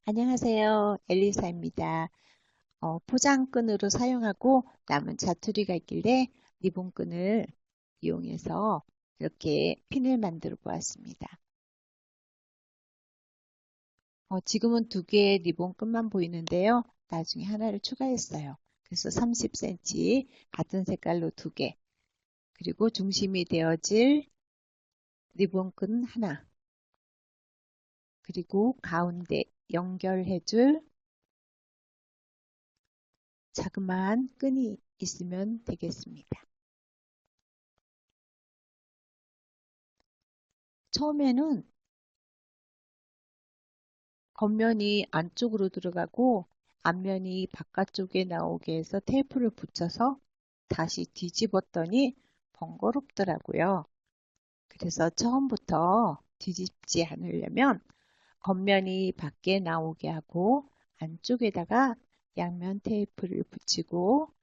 안녕하세요. 엘리사입니다. 포장끈으로 사용하고 남은 자투리가 있길래 리본끈을 이용해서 이렇게 핀을 만들어 보았습니다. 지금은 두 개의 리본끈만 보이는데요. 나중에 하나를 추가했어요. 그래서 30cm 같은 색깔로 두 개, 그리고 중심이 되어질 리본끈 하나, 그리고 가운데 연결해줄 자그마한 끈이 있으면 되겠습니다. 처음에는 겉면이 안쪽으로 들어가고 앞면이 바깥쪽에 나오게 해서 테이프를 붙여서 다시 뒤집었더니 번거롭더라고요. 그래서 처음부터 뒤집지 않으려면 겉면이 밖에 나오게 하고 안쪽에다가 양면 테이프를 붙이고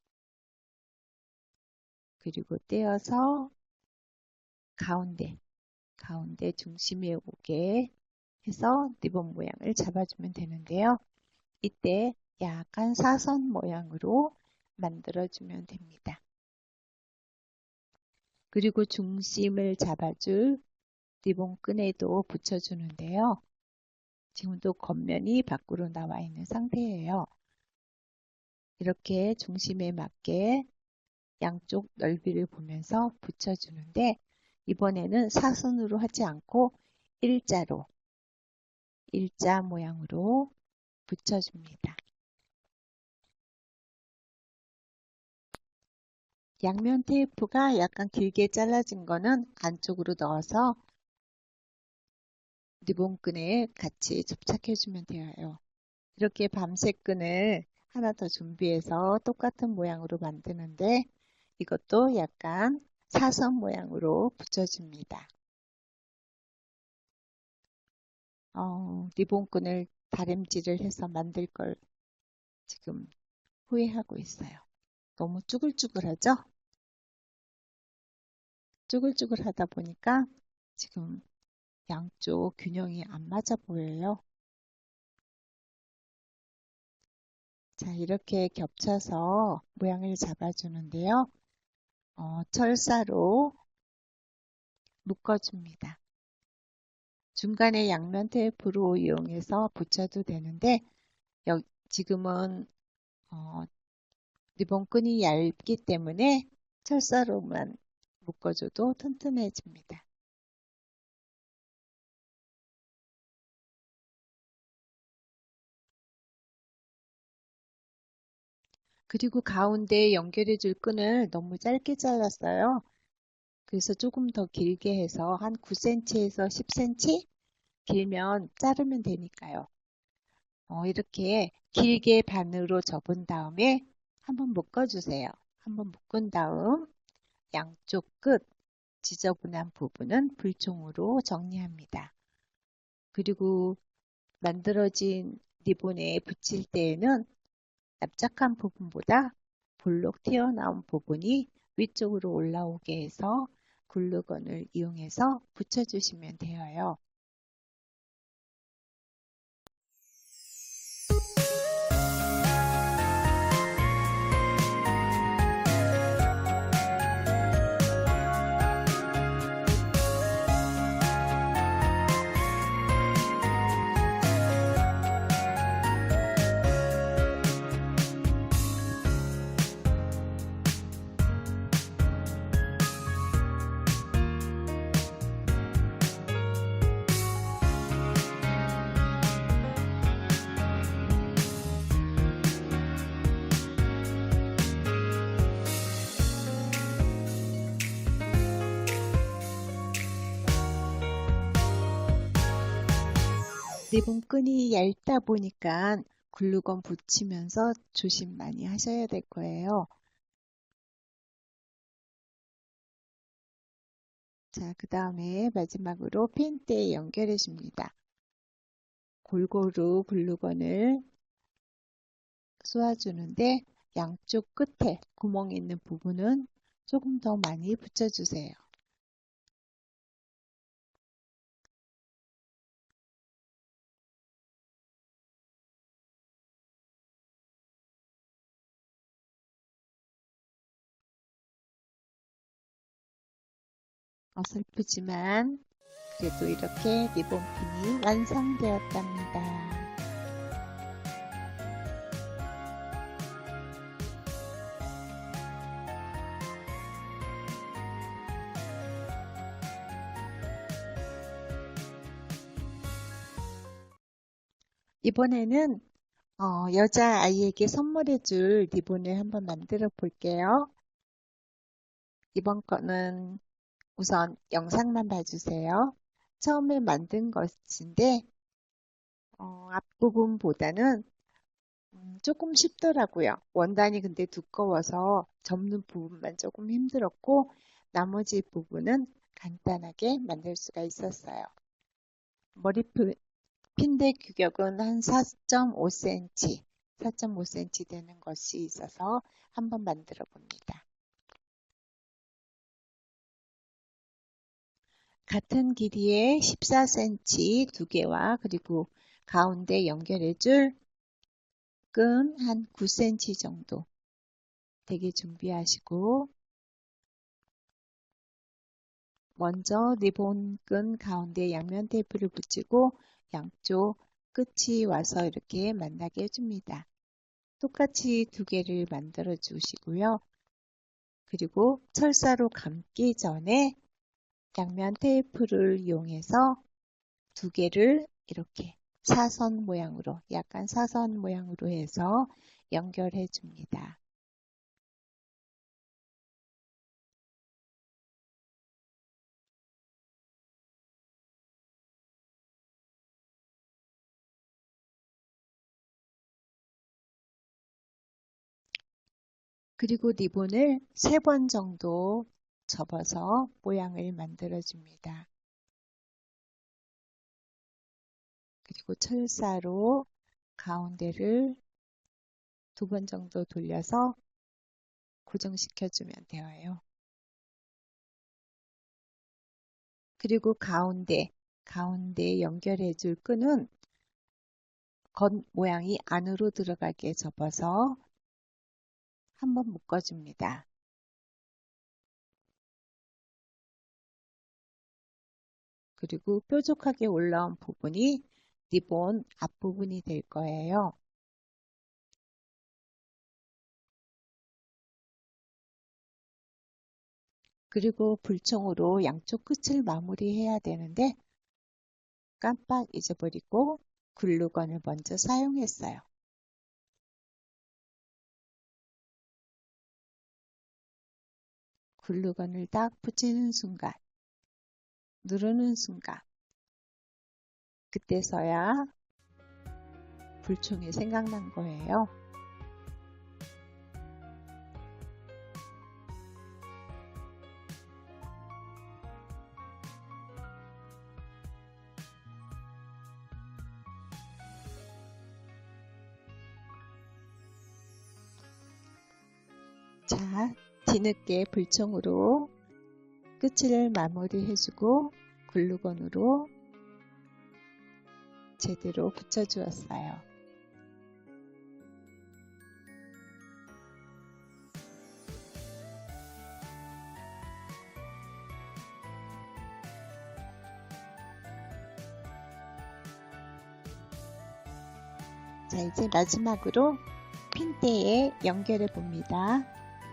그리고 떼어서 가운데 중심에 오게 해서 리본 모양을 잡아주면 되는데요. 이때 약간 사선 모양으로 만들어주면 됩니다. 그리고 중심을 잡아줄 리본끈에도 붙여주는데요. 지금도 겉면이 밖으로 나와 있는 상태예요. 이렇게 중심에 맞게 양쪽 넓이를 보면서 붙여주는데 이번에는 사선으로 하지 않고 일자 모양으로 붙여줍니다. 양면 테이프가 약간 길게 잘라진 거는 안쪽으로 넣어서 리본끈에 같이 접착해주면 돼요. 이렇게 밤색 끈을 하나 더 준비해서 똑같은 모양으로 만드는데 이것도 약간 사선 모양으로 붙여줍니다. 리본끈을 다림질을 해서 만들 걸 지금 후회하고 있어요. 너무 쭈글쭈글하죠? 쭈글쭈글하다 보니까 지금 양쪽 균형이 안 맞아 보여요. 자, 이렇게 겹쳐서 모양을 잡아주는데요. 철사로 묶어줍니다. 중간에 양면 테이프로 이용해서 붙여도 되는데 지금은 리본끈이 얇기 때문에 철사로만 묶어줘도 튼튼해집니다. 그리고 가운데 연결해줄 끈을 너무 짧게 잘랐어요. 그래서 조금 더 길게 해서 한 9cm에서 10cm 길면 자르면 되니까요. 이렇게 길게 반으로 접은 다음에 한번 묶어주세요. 한번 묶은 다음 양쪽 끝 지저분한 부분은 불총으로 정리합니다. 그리고 만들어진 리본에 붙일 때에는 납작한 부분보다 볼록 튀어나온 부분이 위쪽으로 올라오게 해서 글루건을 이용해서 붙여주시면 돼요. 리본 끈이 얇다 보니까 글루건 붙이면서 조심 많이 하셔야 될 거예요. 자, 그 다음에 마지막으로 핀대에 연결해 줍니다. 골고루 글루건을 쏘아주는데 양쪽 끝에 구멍이 있는 부분은 조금 더 많이 붙여주세요. 어설프지만 그래도 이렇게 리본핀이 완성되었답니다. 이번에는 여자아이에게 선물해줄 리본을 한번 만들어 볼게요. 이번 거는 우선 영상만 봐주세요. 처음에 만든 것인데 앞부분보다는 조금 쉽더라고요. 원단이 근데 두꺼워서 접는 부분만 조금 힘들었고 나머지 부분은 간단하게 만들 수가 있었어요. 머리 핀대 규격은 한 4.5cm, 4.5cm 되는 것이 있어서 한번 만들어 봅니다. 같은 길이의 14cm 두 개와 그리고 가운데 연결해줄 끈 한 9cm 정도 되게 준비하시고 먼저 리본 끈 가운데 양면 테이프를 붙이고 양쪽 끝이 와서 이렇게 만나게 해줍니다. 똑같이 두 개를 만들어 주시고요. 그리고 철사로 감기 전에 양면 테이프를 이용해서 두 개를 이렇게 사선 모양으로, 약간 사선 모양으로 해서 연결해 줍니다. 그리고 리본을 3번 정도 접어서 모양을 만들어 줍니다. 그리고 철사로 가운데를 2번 정도 돌려서 고정시켜 주면 되어요. 그리고 가운데 연결해 줄 끈은 겉 모양이 안으로 들어가게 접어서 한번 묶어줍니다. 그리고 뾰족하게 올라온 부분이 리본 앞부분이 될 거예요. 그리고 불총으로 양쪽 끝을 마무리해야 되는데 깜빡 잊어버리고 글루건을 먼저 사용했어요. 글루건을 딱 붙이는 순간, 누르는 순간 그때서야 불총이 생각난 거예요. 자, 뒤늦게 불총으로 끝을 마무리해주고 글루건으로 제대로 붙여주었어요. 자, 이제 마지막으로 핀대에 연결해 봅니다.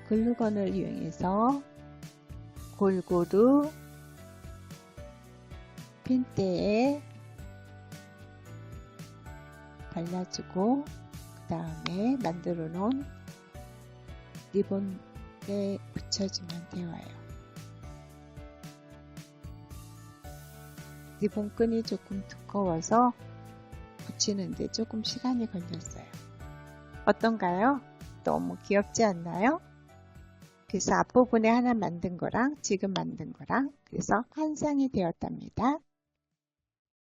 글루건을 이용해서 골고루 핀대에 발라주고 그 다음에 만들어 놓은 리본에 붙여주면 되어요. 리본 끈이 조금 두꺼워서 붙이는데 조금 시간이 걸렸어요. 어떤가요? 너무 귀엽지 않나요? 그래서 앞부분에 하나 만든 거랑 지금 만든 거랑 그래서 한 쌍이 되었답니다.